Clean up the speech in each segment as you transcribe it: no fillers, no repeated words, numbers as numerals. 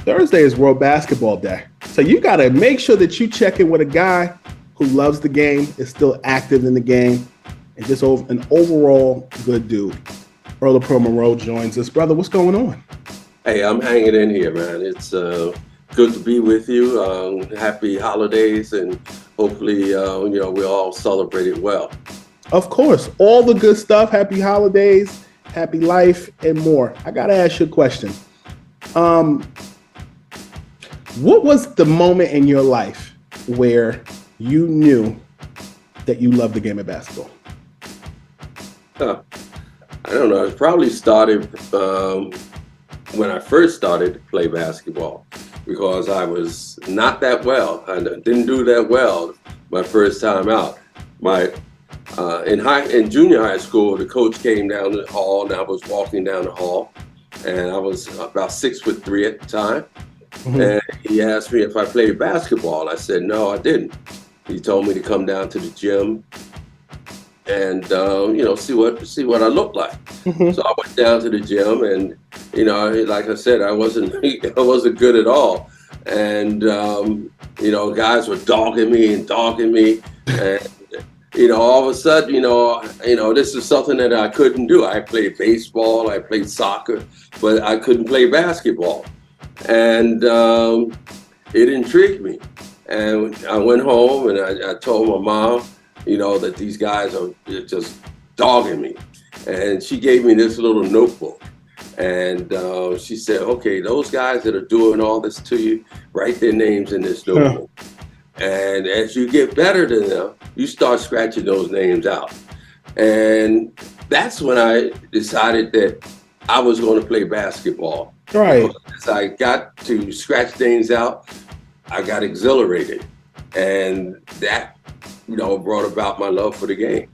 Thursday is World Basketball Day. So you got to make sure that you check in with a guy who loves the game, is still active in the game, and just an overall good dude. Earl of Pro Monroe joins us. Brother, what's going on? Hey, I'm hanging in here, man. It's good to be with you. Happy holidays, and hopefully, we all celebrate it well. Of course, all the good stuff. Happy holidays, happy life, and more. I got to ask you a question. What was the moment in your life where you knew that you loved the game of basketball? I don't know. It probably started when I first started to play basketball, because I was not that well. I didn't do that well my first time out. In junior high school, the coach came down the hall, and I was walking down the hall, and I was about 6'3" at the time. Mm-hmm. And he asked me if I played basketball. I said, no, I didn't. He told me to come down to the gym and see what I looked like. Mm-hmm. So I went down to the gym, and like I said, I wasn't good at all. And guys were dogging me, and all of a sudden, this is something that I couldn't do. I played baseball, I played soccer, but I couldn't play basketball. And it intrigued me. And I went home, and I told my mom, that these guys are just dogging me. And she gave me this little notebook. And she said, okay, those guys that are doing all this to you, write their names in this notebook. And as you get better than them, you start scratching those names out. And that's when I decided that I was going to play basketball. Right. As I got to scratch things out, I got exhilarated. And that, brought about my love for the game.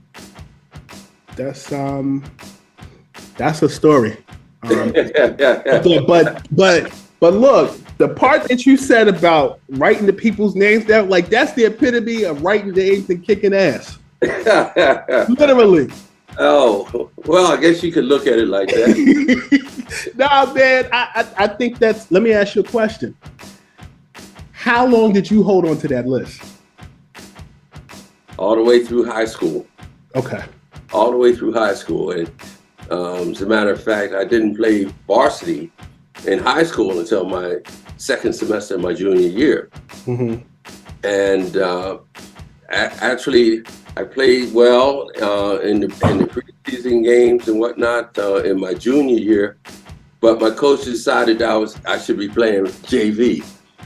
That's a story. But look, the part that you said about writing the people's names down, like that's the epitome of writing names and kicking ass. Literally. Oh, well, I guess you could look at it like that. No, man, I think let me ask you a question. How long did you hold on to that list? All the way through high school. Okay. All the way through high school. And as a matter of fact, I didn't play varsity in high school until my second semester of my junior year. Mm-hmm. And actually, I played well in the preseason games and whatnot in my junior year, but my coach decided I should be playing JV.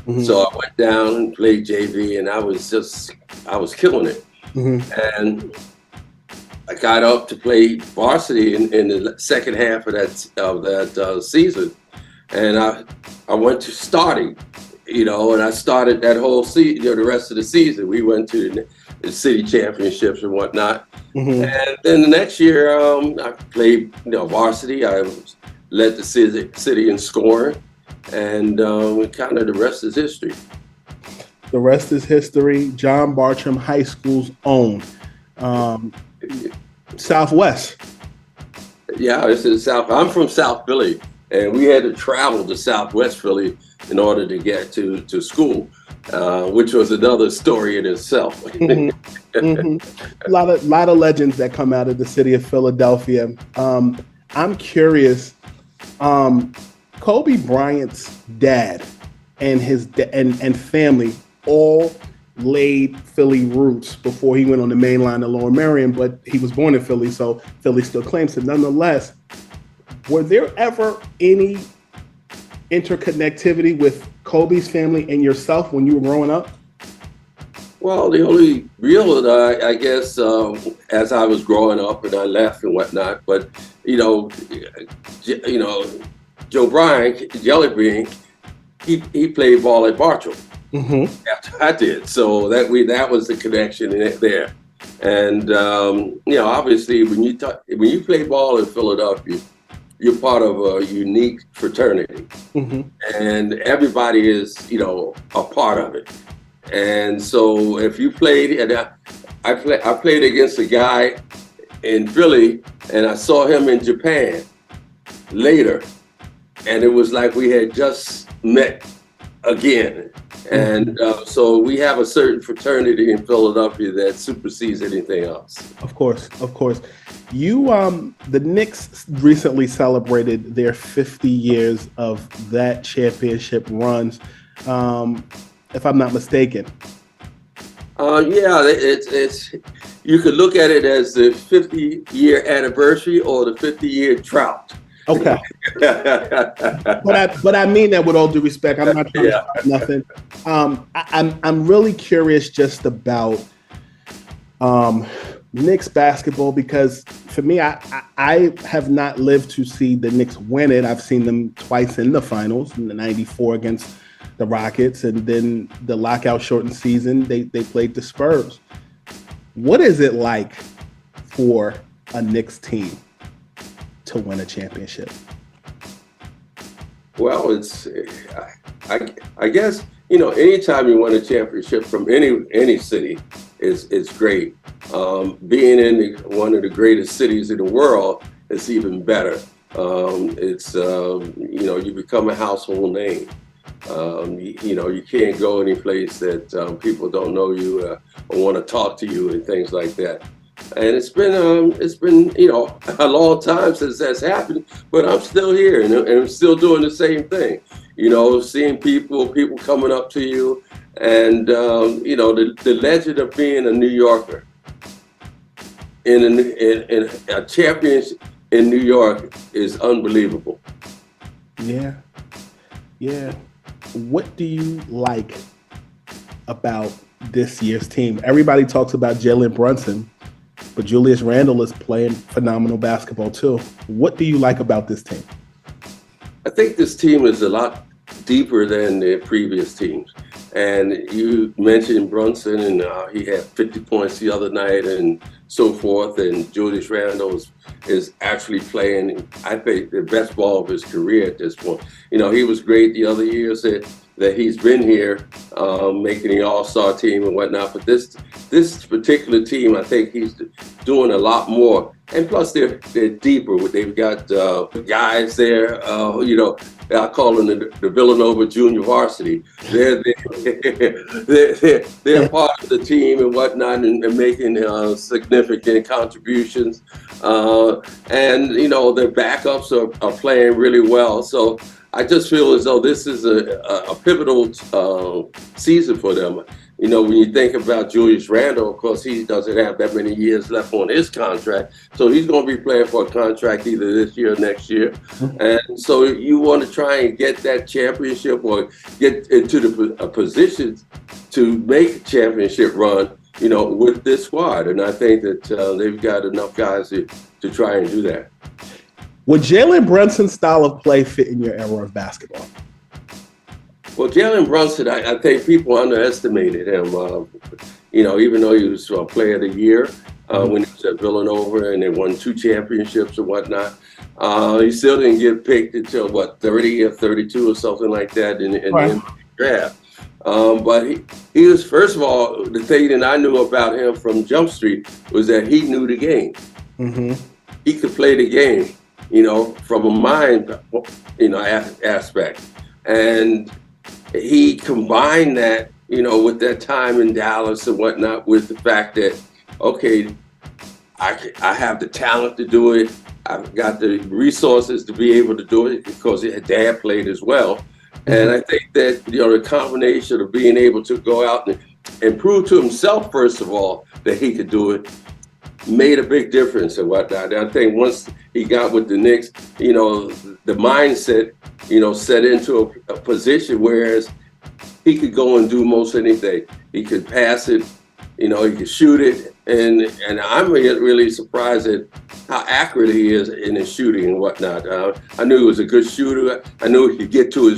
Mm-hmm. So I went down and played JV, and I was killing it. Mm-hmm. And I got up to play varsity in the second half of that season, and I went to starting, and I started that whole season, the rest of the season. We went to the city championships and whatnot. Mm-hmm. And then the next year, I played varsity. I led the city in scoring, and kind of the rest is history. The rest is history. John Bartram High School's own. Southwest. Yeah, this is South. I'm from South Philly, and we had to travel to Southwest Philly in order to get to school, which was another story in itself. Mm-hmm. Mm-hmm. A lot of legends that come out of the city of Philadelphia. I'm curious. Kobe Bryant's dad and his and family all laid Philly roots before he went on the main line to Lower Merion, but he was born in Philly, so Philly still claims it. Nonetheless, were there ever any interconnectivity with Kobe's family and yourself when you were growing up? Well, the only real, I guess, as I was growing up and I left and whatnot, but Joe Bryant, Jelly Bean, he played ball at Bartram. Mm-hmm. After I did, so that was the connection there, and obviously when you play ball in Philadelphia, you're part of a unique fraternity, mm-hmm. and everybody is a part of it, and so if you played, and I played against a guy in Philly, and I saw him in Japan later, and it was like we had just met again. And so we have a certain fraternity in Philadelphia that supersedes anything else. Of course, of course. You, the Knicks recently celebrated their 50 years of that championship runs, if I'm not mistaken. Yeah, it's you could look at it as the 50-year anniversary or the 50-year drought. Okay. but I mean that with all due respect. I'm not trying to start nothing. I'm really curious just about Knicks basketball, because for me, I have not lived to see the Knicks win it. I've seen them twice in the finals, in the '94 against the Rockets, and then the lockout shortened season they played the Spurs. What is it like for a Knicks team to win a championship? Well, I guess, you know, anytime you win a championship from any city is great. Being in one of the greatest cities in the world is even better. It's you know, you become a household name. You know, you can't go any place that people don't know you or want to talk to you and things like that. And it's been you know, a long time since that's happened, but I'm still here and I'm still doing the same thing. You know, seeing people coming up to you, and you know, the legend of being a New Yorker in a championship in New York is unbelievable. Yeah, yeah. What do you like about this year's team? Everybody talks about Jaylen Brunson, but Julius Randle is playing phenomenal basketball too. What do you like about this team? I think this team is a lot deeper than the previous teams. And you mentioned Brunson, and he had 50 points the other night and so forth. And Julius Randle is actually playing, I think, the best ball of his career at this point. You know, he was great the other years that he's been here, making the All-Star team and whatnot. But this particular team, I think he's doing a lot more. And plus, they're deeper. They've got guys there. You know, I call them the Villanova Junior Varsity. They're part of the team and whatnot, and making significant contributions. And you know, their backups are playing really well. So I just feel as though this is a pivotal season for them. You know, when you think about Julius Randle, of course, he doesn't have that many years left on his contract. So he's going to be playing for a contract either this year or next year. And so you want to try and get that championship or get into the position to make a championship run, you know, with this squad. And I think that they've got enough guys to try and do that. Would Jaylen Brunson's style of play fit in your era of basketball? Well, Jaylen Brunson, I think people underestimated him. You know, even though he was Player of the Year when he was at Villanova and they won 2 championships and whatnot, he still didn't get picked until, 30 or 32 or something like that in the draft. But he was, first of all, the thing that I knew about him from Jump Street was that he knew the game. He could play the game, you know, from a mind, you know, aspect. And he combined that, you know, with that time in Dallas and whatnot, with the fact that, okay, I have the talent to do it. I've got the resources to be able to do it because his dad played as well. And I think that, you know, the combination of being able to go out and prove to himself, first of all, that he could do it, made a big difference and whatnot. And I think once he got with the Knicks, you know, the mindset, you know, set into a position whereas he could go and do most anything. He could pass it, you know, he could shoot it. And I'm really surprised at how accurate he is in his shooting and whatnot. I knew he was a good shooter. I knew he could get to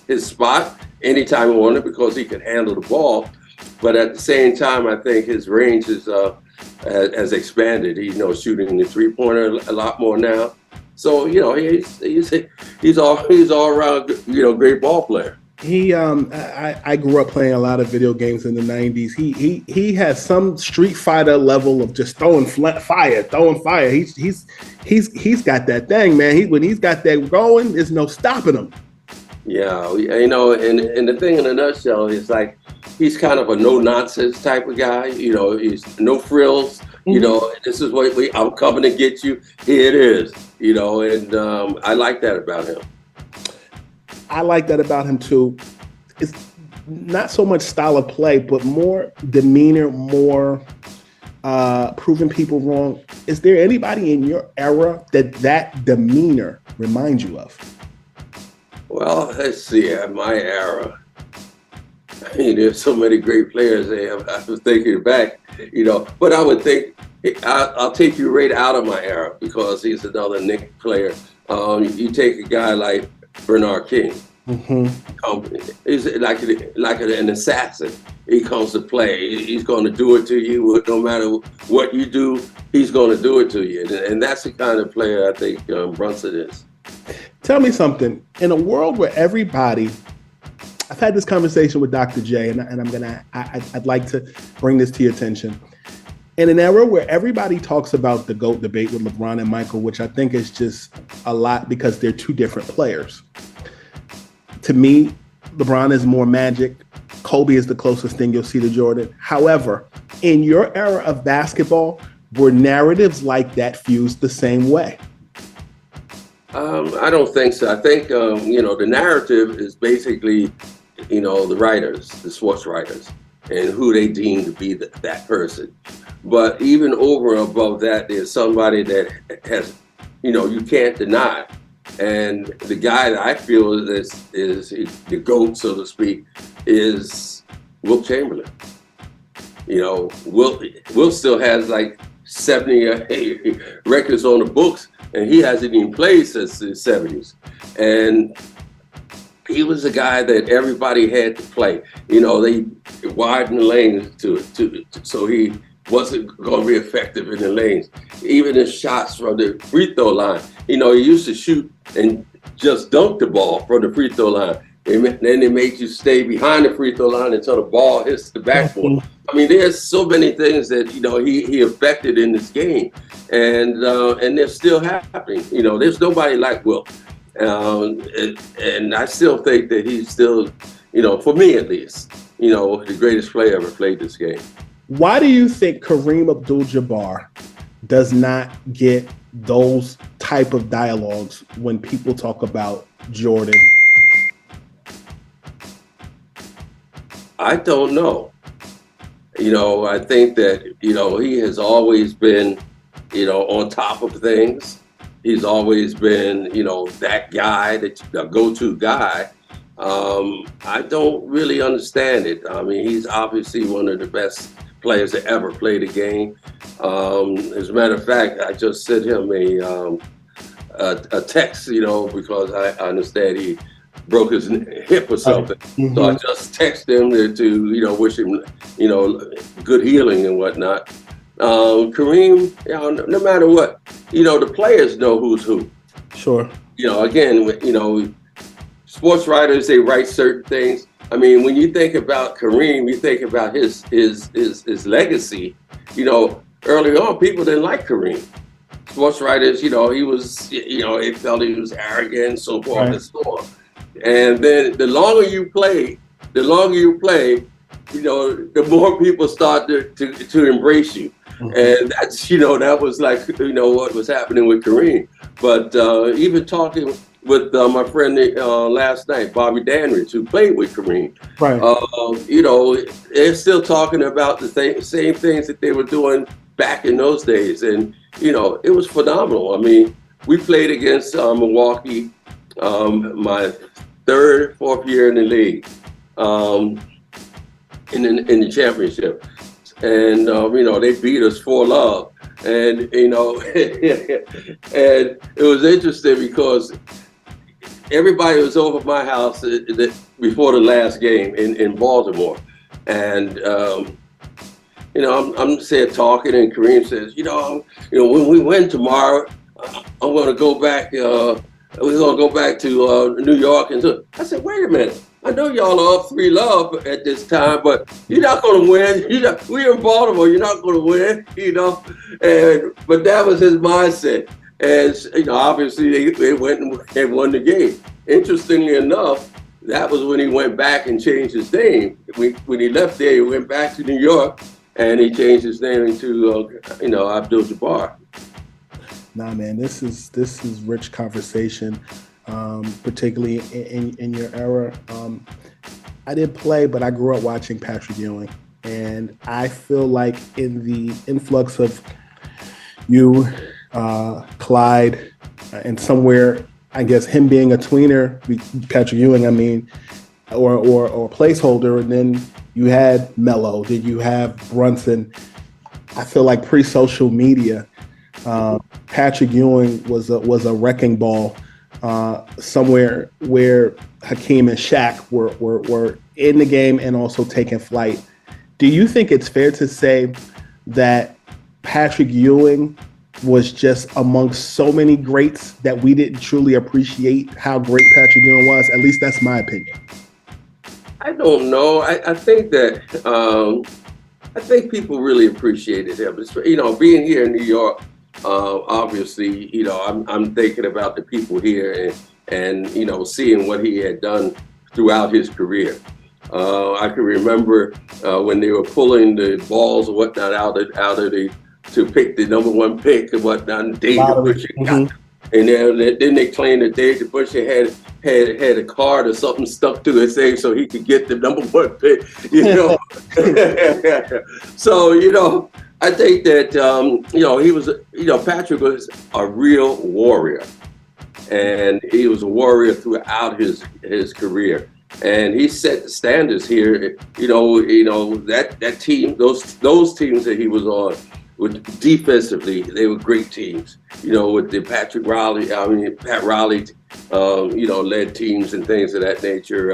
his spot anytime he wanted because he could handle the ball. But at the same time, I think his range has expanded. He's, you know, shooting the 3-pointer a lot more now. So, you know, he's all around, you know, great ball player. I grew up playing a lot of video games in the 90s. He has some Street Fighter level of just throwing fire. He's got that thing, man. When he's got that going, there's no stopping him. Yeah, you know, and the thing in a nutshell is like he's kind of a no nonsense type of guy. You know, he's no frills. You Mhm. know, this is what I'm coming to get you. Here it is. You know, and I like that about him. I like that about him too. It's not so much style of play, but more demeanor, more proving people wrong. Is there anybody in your era that demeanor reminds you of? Well, let's see. At my era, I mean, there's so many great players there. I was thinking back, you know, but I would think I'll take you right out of my era because he's another Knicks player. You take a guy like Bernard King. Mm-hmm. He's like an assassin. He comes to play. He's going to do it to you no matter what you do. He's going to do it to you, and that's the kind of player I think Brunson is. Tell me something. In a world where everybody, I've had this conversation with Dr. J, and I'd like to bring this to your attention. In an era where everybody talks about the GOAT debate with LeBron and Michael, which I think is just a lot because they're two different players. To me, LeBron is more magic. Kobe is the closest thing you'll see to Jordan. However, in your era of basketball, were narratives like that fused the same way? I don't think so. I think you know, the narrative is basically, you know, the writers, the sports writers, and who they deem to be that person. But even over and above that, there's somebody that has, you know, you can't deny. And the guy that I feel is the GOAT, so to speak, is Wilt Chamberlain. You know, Wilt still has like 70 records on the books, and he hasn't even played since the 70s. And he was a guy that everybody had to play. You know, they widened the lanes so he wasn't going to be effective in the lanes. Even his shots from the free throw line. You know, he used to shoot and just dunk the ball from the free throw line. And then they make you stay behind the free throw line until the ball hits the backboard. I mean, there's so many things that, you know, he affected in this game, and they're still happening. You know, there's nobody like Wilt, and I still think that he's still, you know, for me at least, you know, the greatest player ever played this game. Why do you think Kareem Abdul-Jabbar does not get those type of dialogues when people talk about Jordan? I don't know. You know, I think that, you know, he has always been, you know, on top of things. He's always been, you know, that guy, the go-to guy. I don't really understand it. I mean, he's obviously one of the best players to ever play the game. As a matter of fact, I just sent him a text, you know, because I understand he broke his hip or something. Mm-hmm. So I just texted him to, you know, wish him, you know, good healing and whatnot. Kareem, you know, no matter what, you know, the players know who's who. Sure. You know, again, you know, sports writers, they write certain things. I mean, when you think about Kareem, you think about his legacy. You know, early on, people didn't like Kareem. Sports writers, you know, he was, you know, they felt he was arrogant, so forth and so on. And then the longer you play, you know, the more people start to embrace you. And that's, you know, that was like, you know, what was happening with Kareem. But even talking with my friend last night, Bobby Danridge, who played with Kareem, right. You know, they're still talking about the same things that they were doing back in those days. And, you know, it was phenomenal. I mean, we played against Milwaukee my fourth year in the league, in the championship. And, you know, they beat us 4-0. And, you know, and it was interesting because everybody was over at my house before the last game in Baltimore. And, you know, I'm sitting talking, and Kareem says, you know, when we win tomorrow, I'm going to go back. We're going to go back to New York. And so I said, wait a minute. I know y'all are up 3-0 at this time, but you're not going to win. We're in Baltimore. You're not going to win, you know. But that was his mindset. And, you know, obviously they went and won the game. Interestingly enough, that was when he went back and changed his name. When he left there, he went back to New York and he changed his name into, Abdul-Jabbar. Nah, man, this is rich conversation, particularly in your era. I didn't play, but I grew up watching Patrick Ewing, and I feel like in the influx of you, Clyde, and somewhere, I guess him being a tweener, Patrick Ewing, I mean, or a placeholder, and then you had Melo, then you have Brunson. I feel like pre-social media, Patrick Ewing was a wrecking ball somewhere where Hakeem and Shaq were in the game and also taking flight. Do you think it's fair to say that Patrick Ewing was just amongst so many greats that we didn't truly appreciate how great Patrick Ewing was? At least that's my opinion. I don't know. I think that I think people really appreciated him. Being here in New York, obviously, I'm thinking about the people here and seeing what he had done throughout his career. I can remember when they were pulling the balls or whatnot out of to pick the number one pick and whatnot. And Dave DeBusschere got them. And then they claimed that Dave DeBusschere had a card or something stuck to his thing so he could get the number one pick. So I think that he was Patrick was a real warrior, and he was a warrior throughout his career. And he set the standards here. That team, those teams that he was on, defensively, they were great teams. With the Pat Riley, led teams and things of that nature.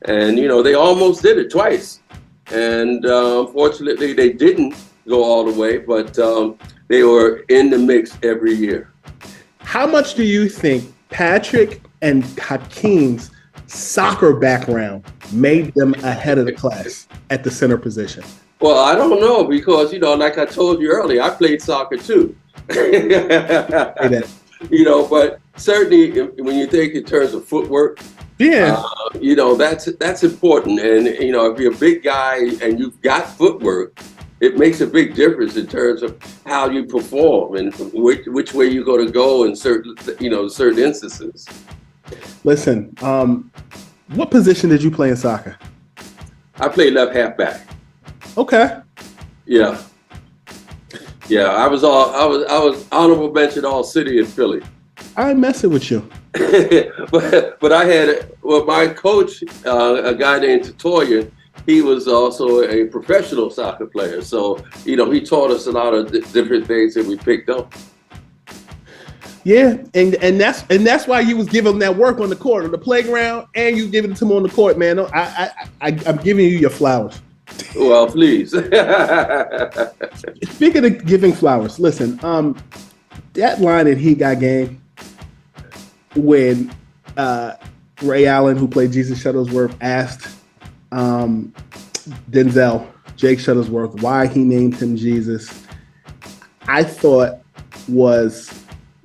And they almost did it twice. And unfortunately, they didn't go all the way, but they were in the mix every year. How much do you think Patrick and Hakeem's soccer background made them ahead of the class at the center position? Well, I don't know because, like I told you earlier, I played soccer too. But certainly when you think in terms of footwork, that's important. And, if you're a big guy and you've got footwork, it makes a big difference in terms of how you perform and which way you're going to go in certain instances. Listen, what position did you play in soccer? I played left halfback. Okay. Yeah. I was honorable mention all city in Philly. I ain't messing with you. but I had my coach, a guy named Tatoya. He was also a professional soccer player, so he taught us a lot of different things that we picked up. Yeah, and that's why you was giving him that work on the court, on the playground, and you giving it to him on the court, man. I'm giving you your flowers. Well, please. Speaking of giving flowers, listen, that line in He Got Game when Ray Allen, who played Jesus Shuttlesworth, asked Denzel, Jake Shuttlesworth, why he named him Jesus, I thought was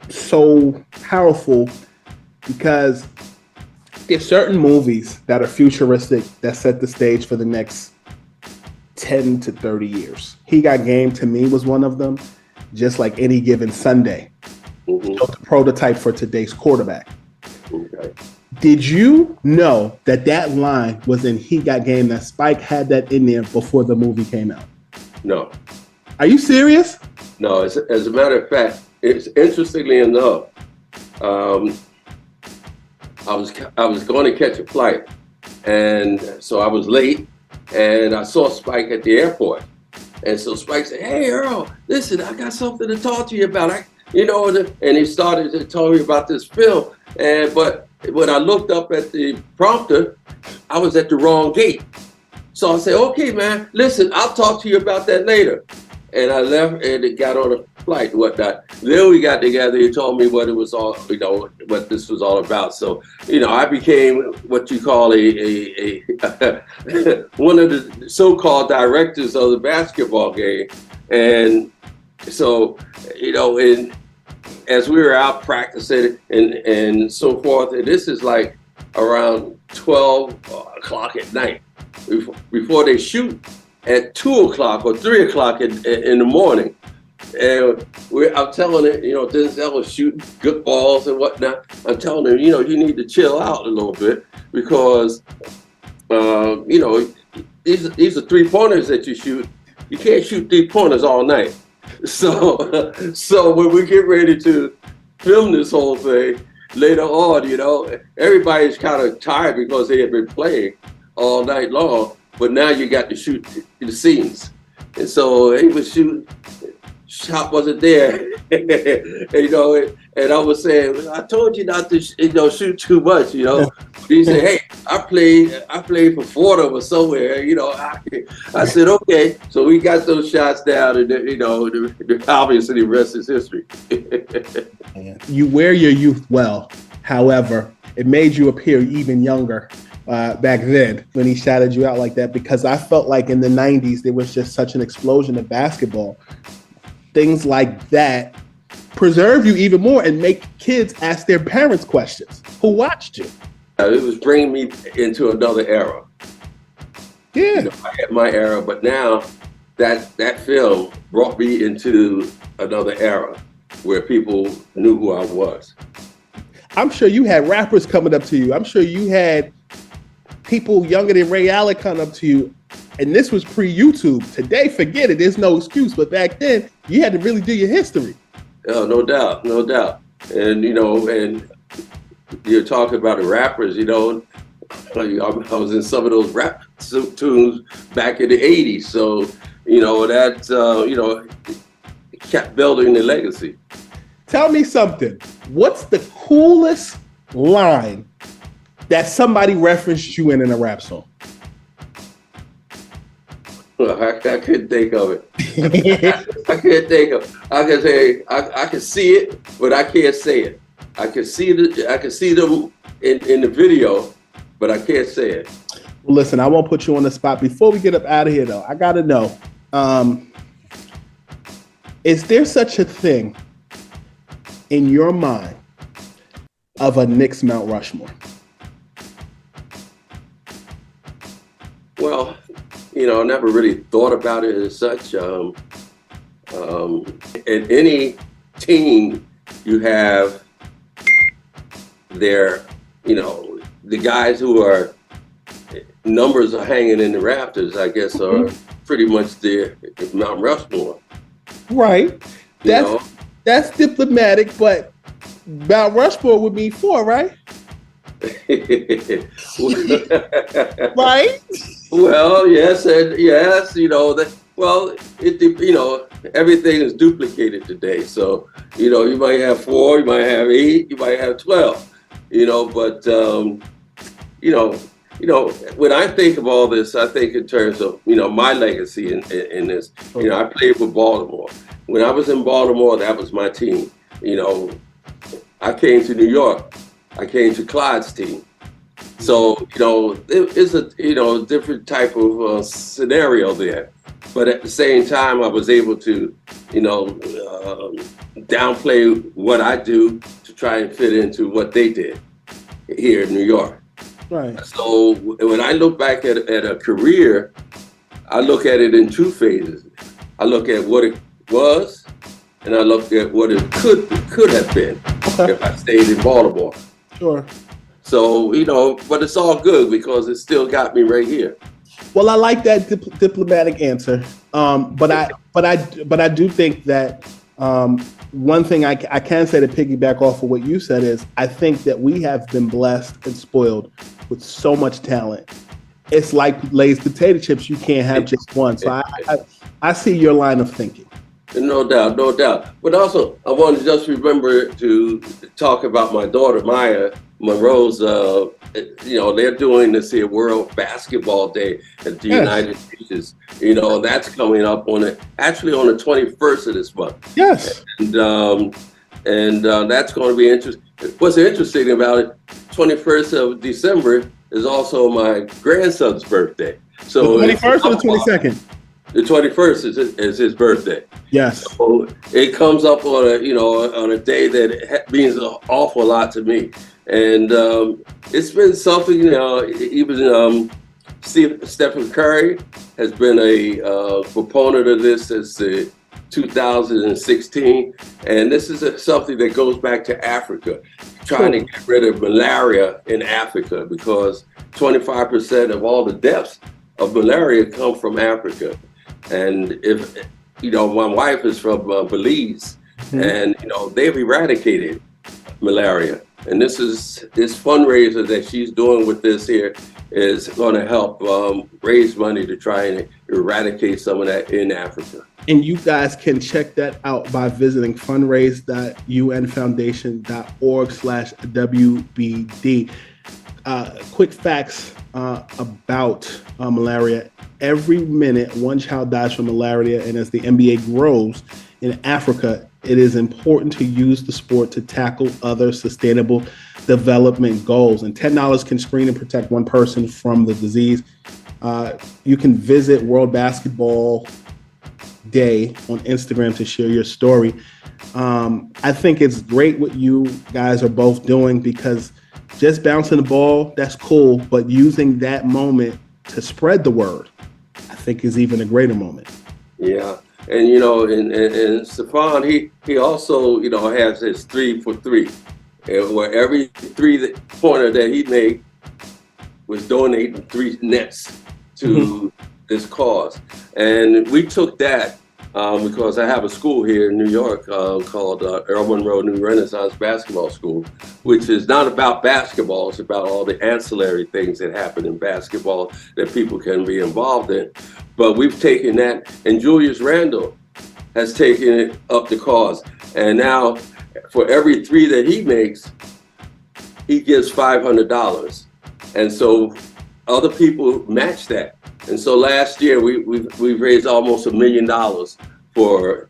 so powerful because there's certain movies that are futuristic that set the stage for the next 10 to 30 years. He Got Game to me was one of them, just like Any Given Sunday. The prototype for today's quarterback. Okay. Did you know that line was in He Got Game, that Spike had that in there before the movie came out? No. Are you serious? No, as a matter of fact, it's interestingly enough, I was going to catch a flight, and so I was late, and I saw Spike at the airport, and so Spike said, "Hey Earl, listen, I got something to talk to you about." And he started to tell me about this film, but when I looked up at the prompter, I was at the wrong gate. So I said, "Okay, man, listen, I'll talk to you about that later." And I left and it got on a flight and whatnot. Then we got together. He told me what it was all, what this was all about. So, I became what you call a one of the so-called directors of the basketball game. And so, and as we were out practicing and so forth, and this is like around 12 o'clock at night before they shoot at 2 o'clock or 3 o'clock in the morning. And I'm telling it, Denzel was shooting good balls and whatnot. I'm telling him, you need to chill out a little bit because, these are 3-pointers that you shoot. You can't shoot 3-pointers all night. So when we get ready to film this whole thing later on, everybody's kind of tired because they have been playing all night long. But now you got to shoot the scenes, and so he was shooting. Shot wasn't there, and I was saying, I told you not to, shoot too much, He said, hey, I played for Fordham or somewhere, I said, okay. So we got those shots down, and obviously the rest is history. You wear your youth well. However, it made you appear even younger back then when he shouted you out like that, because I felt like in the 90s, there was just such an explosion of basketball. Things like that preserve you even more and make kids ask their parents questions who watched you. It was bringing me into another era. Yeah. I had my era, but now that film brought me into another era where people knew who I was. I'm sure you had rappers coming up to you. I'm sure you had people younger than Ray Allen come up to you. And this was pre-YouTube. Today, forget it. There's no excuse. But back then, you had to really do your history. Oh, no doubt. And, and you're talking about the rappers, I was in some of those rap tunes back in the 80s. So, that, kept building the legacy. Tell me something. What's the coolest line that somebody referenced you in a rap song? Well, I couldn't think of it. I couldn't think of it. I can say I can see it, but I can't say it. I can see them in the video, but I can't say it. Well, listen, I won't put you on the spot. Before we get up out of here, though, I gotta know: is there such a thing in your mind of a Knicks Mount Rushmore? Well, I never really thought about it as such. In any team, you have their, the guys who are numbers are hanging in the rafters, I guess, are pretty much the Mount Rushmore. Right. That's diplomatic, but Mount Rushmore would be 4, right? Right? Well, yes, and yes, everything is duplicated today. So, you might have 4, you might have 8, you might have 12, but, when I think of all this, I think in terms of, my legacy in this. I played for Baltimore. When I was in Baltimore, that was my team. I came to New York. I came to Clyde's team. So, it's a, different type of scenario there. But at the same time, I was able to, downplay what I do to try and fit into what they did here in New York. Right. So when I look back at a career, I look at it in 2 phases. I look at what it was, and I look at what it could have been if I stayed in Baltimore. Sure. So, but it's all good because it still got me right here. Well, I like that diplomatic answer. But I do think that one thing I can say to piggyback off of what you said is I think that we have been blessed and spoiled with so much talent. It's like Lay's potato chips. You can't have just one. So I see your line of thinking. No doubt. But also, I want to just remember to talk about my daughter, Maya. Monroe's, they're doing this here World Basketball Day at the United Nations. That's coming up on the 21st of this month. Yes. And that's going to be interesting. What's interesting about it, 21st of December is also my grandson's birthday. So the 21st or the 22nd? The 21st is his birthday. Yes. So it comes up on a day that means an awful lot to me, and it's been something. Even Stephen Curry has been a proponent of this since 2016, and this is something that goes back to Africa, trying to get rid of malaria in Africa, because 25% of all the deaths of malaria come from Africa. And if my wife is from Belize, and they've eradicated malaria, and this fundraiser that she's doing with this here is going to help raise money to try and eradicate some of that in Africa. And you guys can check that out by visiting fundraise.unfoundation.org/WBD. Quick facts about malaria. Every minute, one child dies from malaria, and as the NBA grows in Africa, it is important to use the sport to tackle other sustainable development goals. And $10 can screen and protect one person from the disease. You can visit World Basketball Day on Instagram to share your story. I think it's great what you guys are both doing, because just bouncing the ball, that's cool, but using that moment to spread the word, I think, is even a greater moment. Yeah. And Stephon, he also, has his 3 for 3, where every 3-pointer that he made was donating 3 nets to this cause. And we took that because I have a school here in New York called Earl Monroe New Renaissance Basketball School, which is not about basketball. It's about all the ancillary things that happen in basketball that people can be involved in. But we've taken that, and Julius Randle has taken it up the cause. And now for every 3 that he makes, he gives $500. And so other people match that. And so last year we've raised almost $1 million for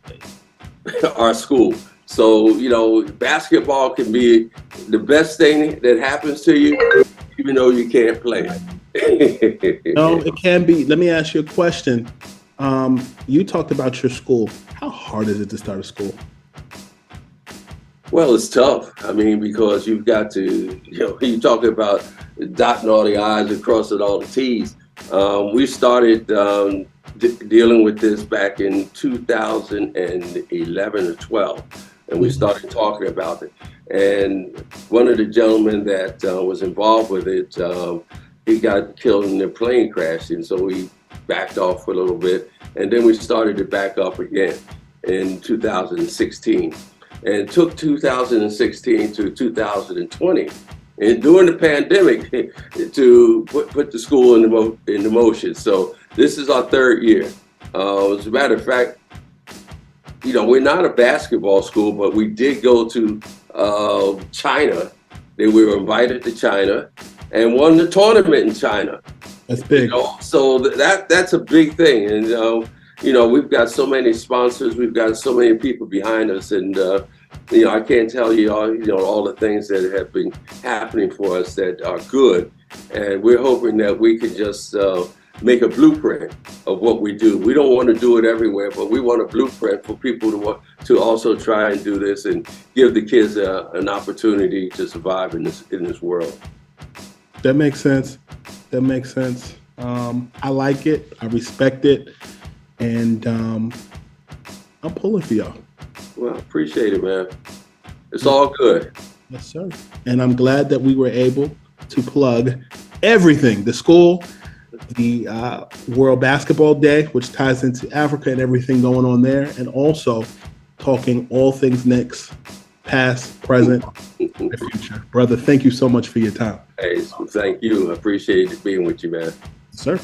our school. So, basketball can be the best thing that happens to you, even though you can't play. No, it can be. Let me ask you a question. You talked about your school. How hard is it to start a school? Well, it's tough. I mean, because you've got to, you talking about dotting all the I's and crossing all the T's. We started dealing with this back in 2011 or 12, and we started talking about it. And one of the gentlemen that was involved with it, he got killed in a plane crash, and so we backed off for a little bit, and then we started to back up again in 2016, and it took 2016 to 2020, and during the pandemic, to put the school into motion. So this is our 3rd year. As a matter of fact, we're not a basketball school, but we did go to China. We were invited to China and won the tournament in China. That's big. So that's a big thing. And, we've got so many sponsors. We've got so many people behind us. And, I can't tell you all the things that have been happening for us that are good. And we're hoping that we can just make a blueprint of what we do. We don't want to do it everywhere, but we want a blueprint for people to also try and do this and give the kids an opportunity to survive in this world. That makes sense. I like it. I respect it. And I'm pulling for y'all. Well, appreciate it, man. It's all good. Yes, sir. And I'm glad that we were able to plug everything, the school, the World Basketball Day, which ties into Africa and everything going on there, and also talking all things Knicks, past, present, and future. Brother, thank you so much for your time. Hey, thank you. I appreciate being with you, man. Sir.